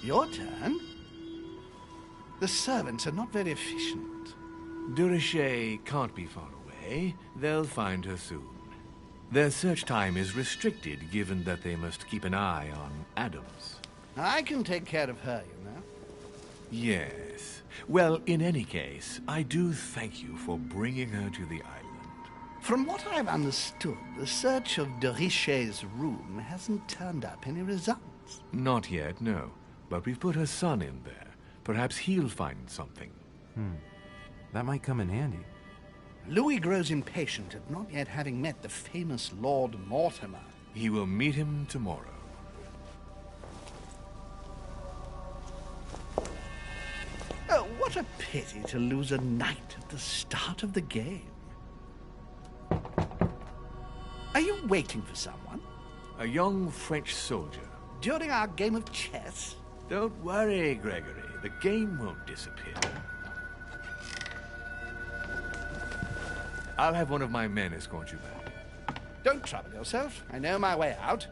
Your turn? The servants are not very efficient. Durocher can't be far away. They'll find her soon. Their search time is restricted, given that they must keep an eye on Adams. I can take care of her, you know. Yes. Well, in any case, I do thank you for bringing her to the island. From what I've understood, the search of Durocher's room hasn't turned up any results. Not yet, no. But we've put her son in there. Perhaps he'll find something. That might come in handy. Louis grows impatient at not yet having met the famous Lord Mortimer. He will meet him tomorrow. Oh, what a pity to lose a knight at the start of the game. Are you waiting for someone? A young French soldier. During our game of chess? Don't worry, Gregory. The game won't disappear. I'll have one of my men escort you back. Don't trouble yourself. I know my way out.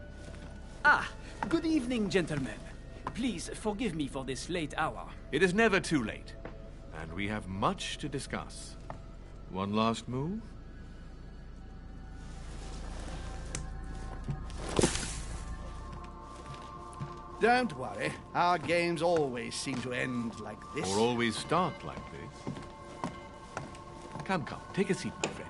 Ah, good evening, gentlemen. Please forgive me for this late hour. It is never too late, and we have much to discuss. One last move? Don't worry. Our games always seem to end like this. Or always start like this. Come, take a seat, my friend.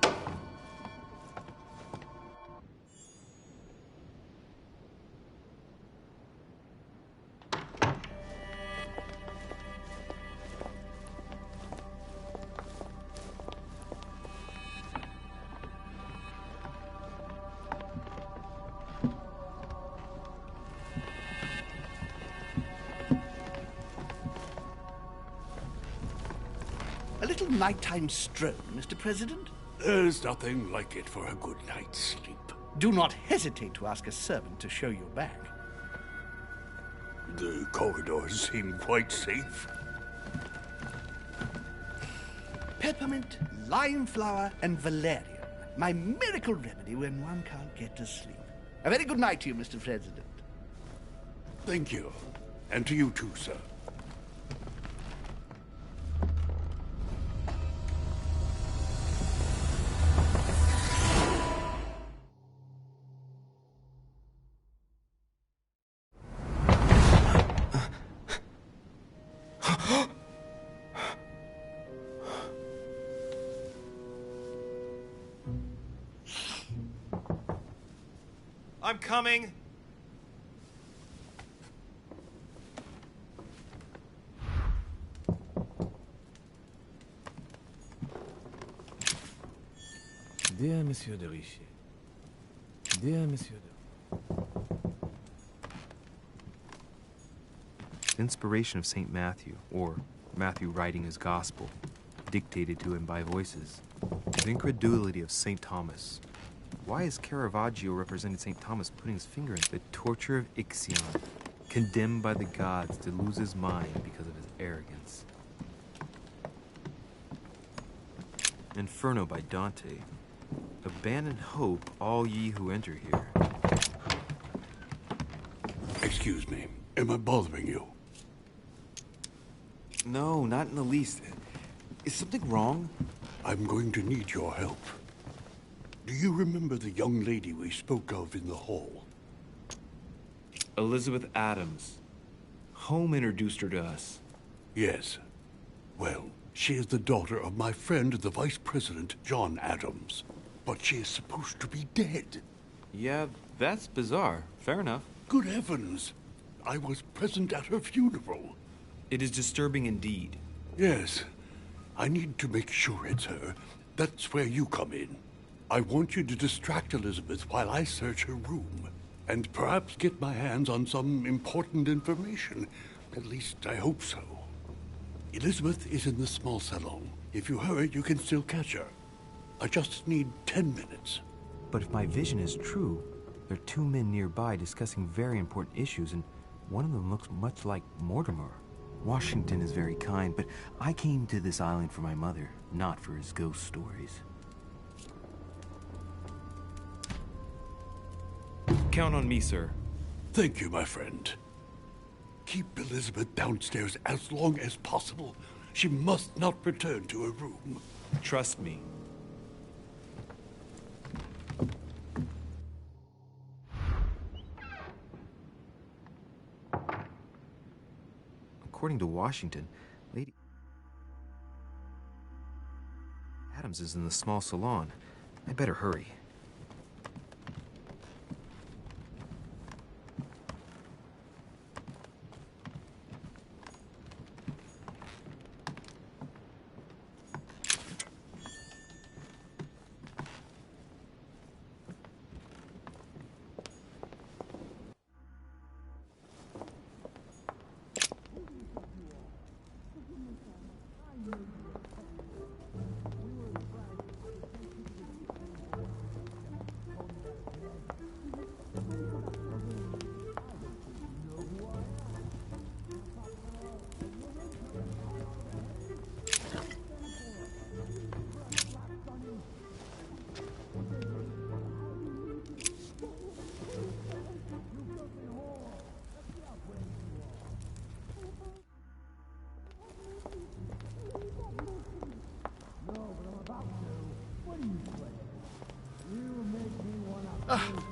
A little nighttime stroll, Mr. President? There's nothing like it for a good night's sleep. Do not hesitate to ask a servant to show you back. The corridors seem quite safe. Peppermint, lime flower, and valerian. My miracle remedy when one can't get to sleep. A very good night to you, Mr. President. Thank you. And to you too, sir. I'm coming. Dear Monsieur de Richet. Dear Monsieur de... Inspiration of St. Matthew, or Matthew writing his gospel, dictated to him by voices. The incredulity of St. Thomas. Why has Caravaggio represented St. Thomas putting his finger in the torture of Ixion, condemned by the gods to lose his mind because of his arrogance? Inferno by Dante. Abandon hope, all ye who enter here. Excuse me. Am I bothering you? No, not in the least. Is something wrong? I'm going to need your help. Do you remember the young lady we spoke of in the hall? Elizabeth Adams. Home introduced her to us. Yes. Well, she is the daughter of my friend, the Vice President, John Adams. But she is supposed to be dead. Yeah, that's bizarre. Fair enough. Good heavens! I was present at her funeral. It is disturbing indeed. Yes. I need to make sure it's her. That's where you come in. I want you to distract Elizabeth while I search her room, and perhaps get my hands on some important information. At least, I hope so. Elizabeth is in the small salon. If you hurry, you can still catch her. I just need 10 minutes. But if my vision is true, there are two men nearby discussing very important issues, and one of them looks much like Mortimer. Washington is very kind, but I came to this island for my mother, not for his ghost stories. Count on me, sir. Thank you, my friend. keep Elizabeth downstairs as long as possible. She must not return to her room. Trust me. According to Washington, Lady Adams is in the small salon. I better hurry.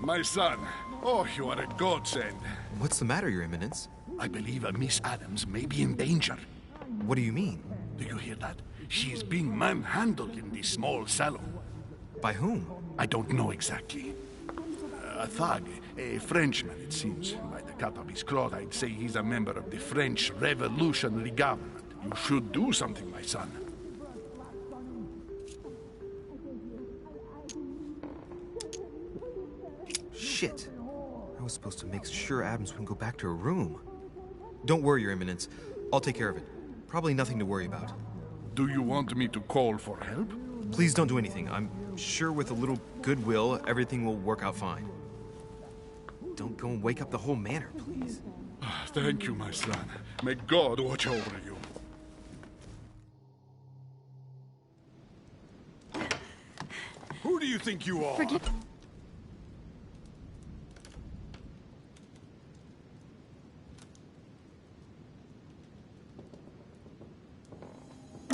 My son. Oh, you are a godsend. What's the matter, Your Eminence? I believe Miss Adams may be in danger. What do you mean? Do you hear that? She is being manhandled in this small salon. By whom? I don't know exactly. A thug, a Frenchman, it seems. By the cut of his cloth, I'd say he's a member of the French Revolutionary Government. You should do something, my son. Shit. I was supposed to make sure Adams wouldn't go back to her room. Don't worry, Your Eminence. I'll take care of it. Probably nothing to worry about. Do you want me to call for help? Please don't do anything. I'm sure with a little goodwill, everything will work out fine. Don't go and wake up the whole manor, please. Thank you, my son. May God watch over you. Who do you think you are?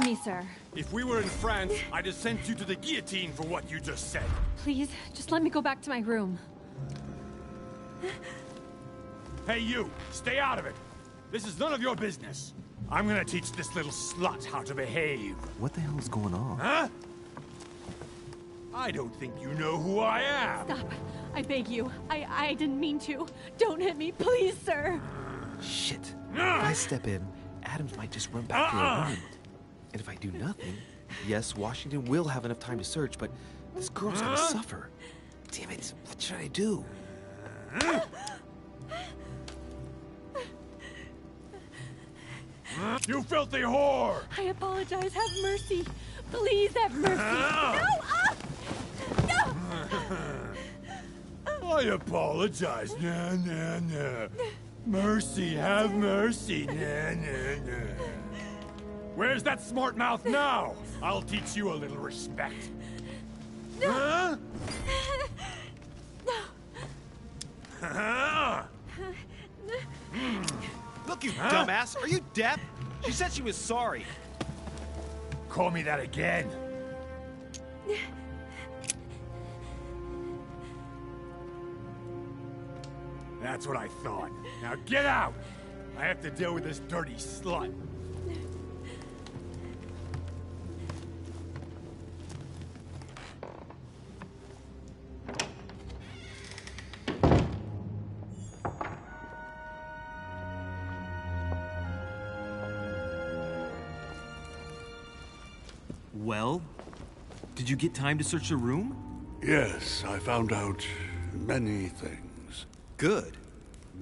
Me, sir. If we were in France, I'd have sent you to the guillotine for what you just said. Please, just let me go back to my room. Hey, you! Stay out of it! This is none of your business. I'm gonna teach this little slut how to behave. What the hell is going on? Huh? I don't think you know who I am. Stop. I beg you. I didn't mean to. Don't hit me, please, sir. Shit. If I step in, Adams might just run back to her room. And if I do nothing, yes, Washington will have enough time to search, but this girl's gonna suffer. Damn it, what should I do? You filthy whore! I apologize. Have mercy. Please have mercy. No! No! I apologize. Nah, nah, nah. Mercy, have mercy. Nah, nah, nah. Where's that smart mouth now? I'll teach you a little respect. Huh? Look, you dumbass! Are you deaf? She said she was sorry. Call me that again. That's what I thought. Now get out! I have to deal with this dirty slut. Well, did you get time to search the room? Yes, I found out many things. Good.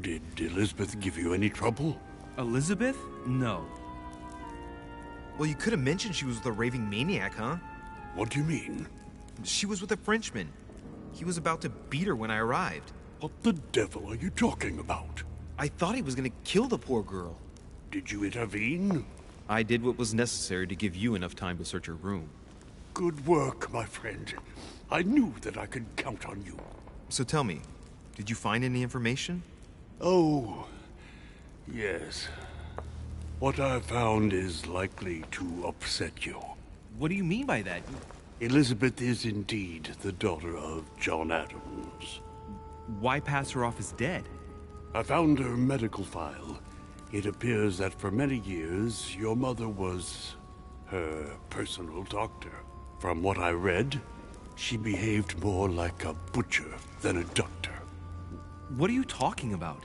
Did Elizabeth give you any trouble? Elizabeth? No. Well, you could have mentioned she was with a raving maniac, huh? What do you mean? She was with a Frenchman. He was about to beat her when I arrived. What the devil are you talking about? I thought he was gonna kill the poor girl. Did you intervene? I did what was necessary to give you enough time to search her room. Good work, my friend. I knew that I could count on you. So tell me, did you find any information? Oh, Yes. What I found is likely to upset you. What do you mean by that? Elizabeth is indeed the daughter of John Adams. Why pass her off as dead? I found her medical file. It appears that for many years, your mother was her personal doctor. From what I read, she behaved more like a butcher than a doctor. What are you talking about?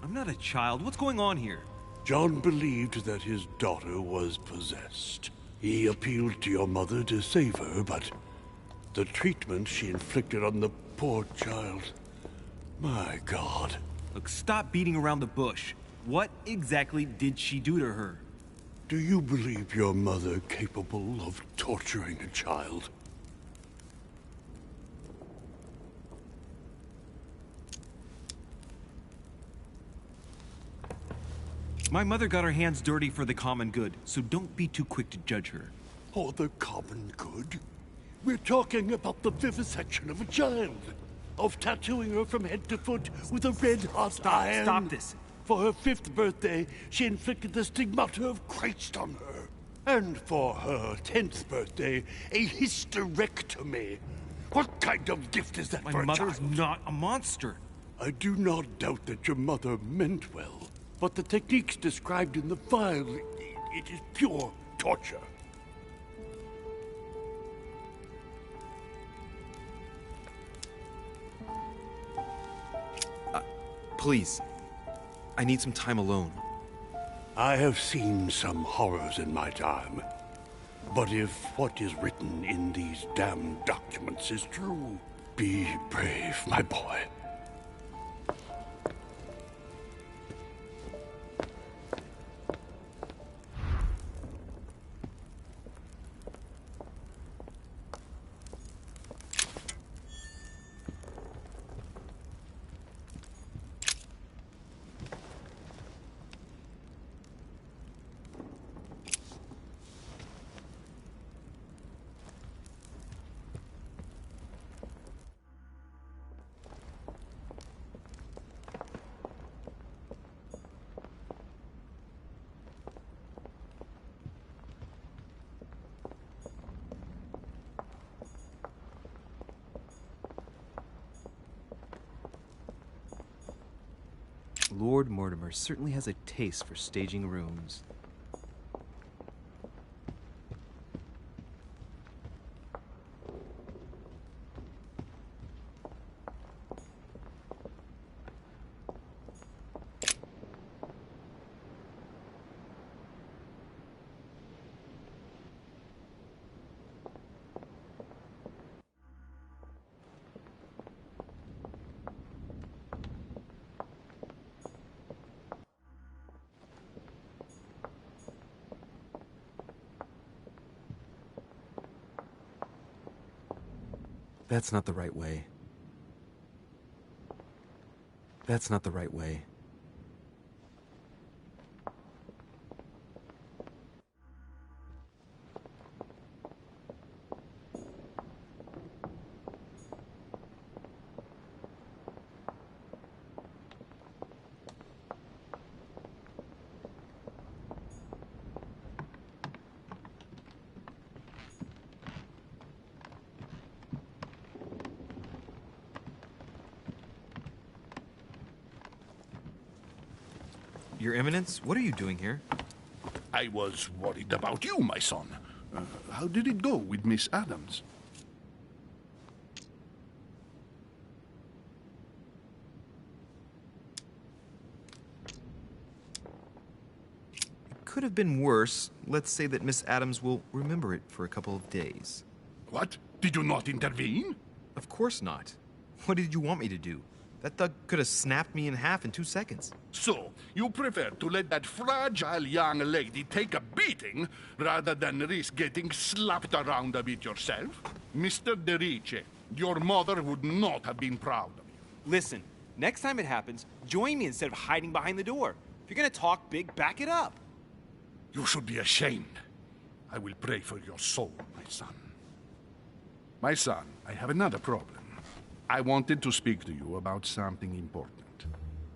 I'm not a child. What's going on here? John believed that his daughter was possessed. He appealed to your mother to save her, but the treatment she inflicted on the poor child... My God. Look, stop beating around the bush. What exactly did she do to her? Do you believe your mother capable of torturing a child? My mother got her hands dirty for the common good, so don't be too quick to judge her. For the common good? We're talking about the vivisection of a child. Of tattooing her from head to foot with a red-hot iron. Stop this. For her 5th birthday, she inflicted the stigmata of Christ on her. And for her 10th birthday, a hysterectomy. What kind of gift is that for a child? My mother's not a monster. I do not doubt that your mother meant well. But the techniques described in the file, it is pure torture. Please. I need some time alone. I have seen some horrors in my time. But if what is written in these damned documents is true, be brave, my boy. Lord Mortimer certainly has a taste for staging rooms. That's not the right way. That's not the right way. Your Eminence, what are you doing here? I was worried about you, my son. How did it go with Miss Adams? It could have been worse. Let's say that Miss Adams will remember it for a couple of days. What? Did you not intervene? Of course not. What did you want me to do? That thug could have snapped me in half in 2 seconds. So, you prefer to let that fragile young lady take a beating rather than risk getting slapped around a bit yourself? Mr. Derice, your mother would not have been proud of you. Listen, next time it happens, join me instead of hiding behind the door. If you're gonna talk big, back it up. You should be ashamed. I will pray for your soul, my son. My son, I have another problem. I wanted to speak to you about something important.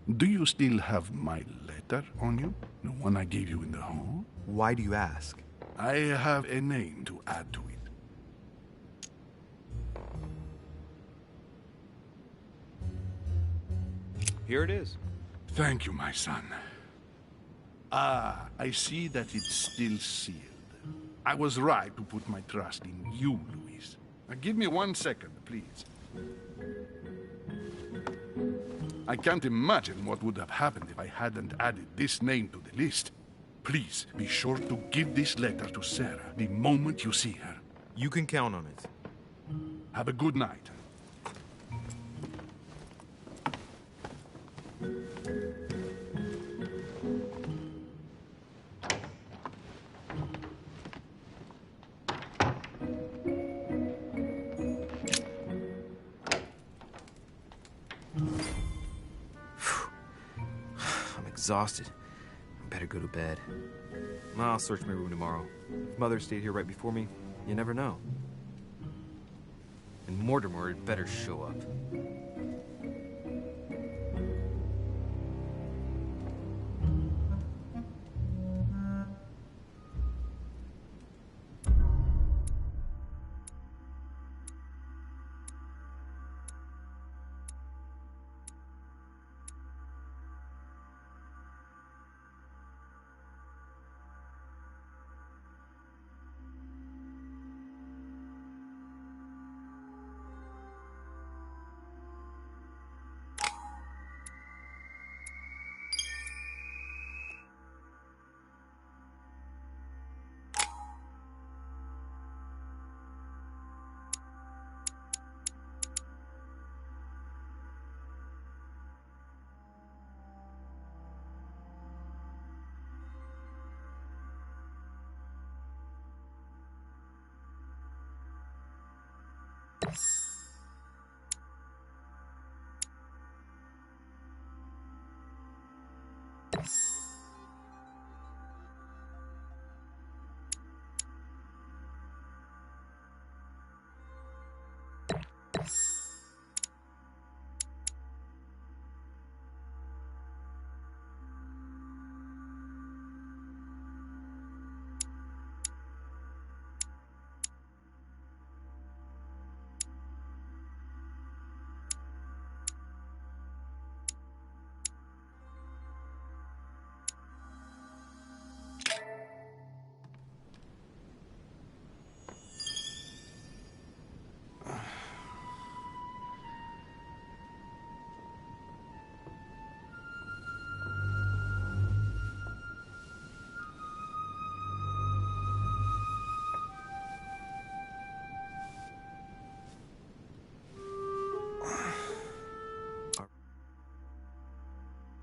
Do you still have my letter on you? The one I gave you in the hall? Why do you ask? I have a name to add to it. Here it is. Thank you, my son. Ah, I see that it's still sealed. I was right to put my trust in you, Luis. Now, give me 1 second, please. I can't imagine what would have happened if I hadn't added this name to the list. Please, be sure to give this letter to Sarah the moment you see her. You can count on it. Have a good night. I'm exhausted. I better go to bed. I'll search my room tomorrow. If Mother stayed here right before me, you never know. And Mortimer had better show up.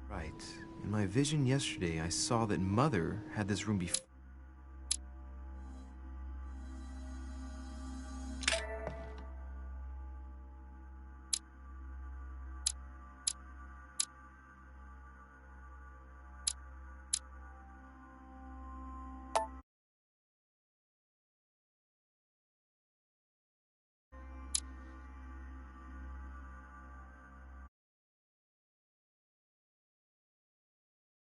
Right. In my vision yesterday, I saw that Mother had this room before.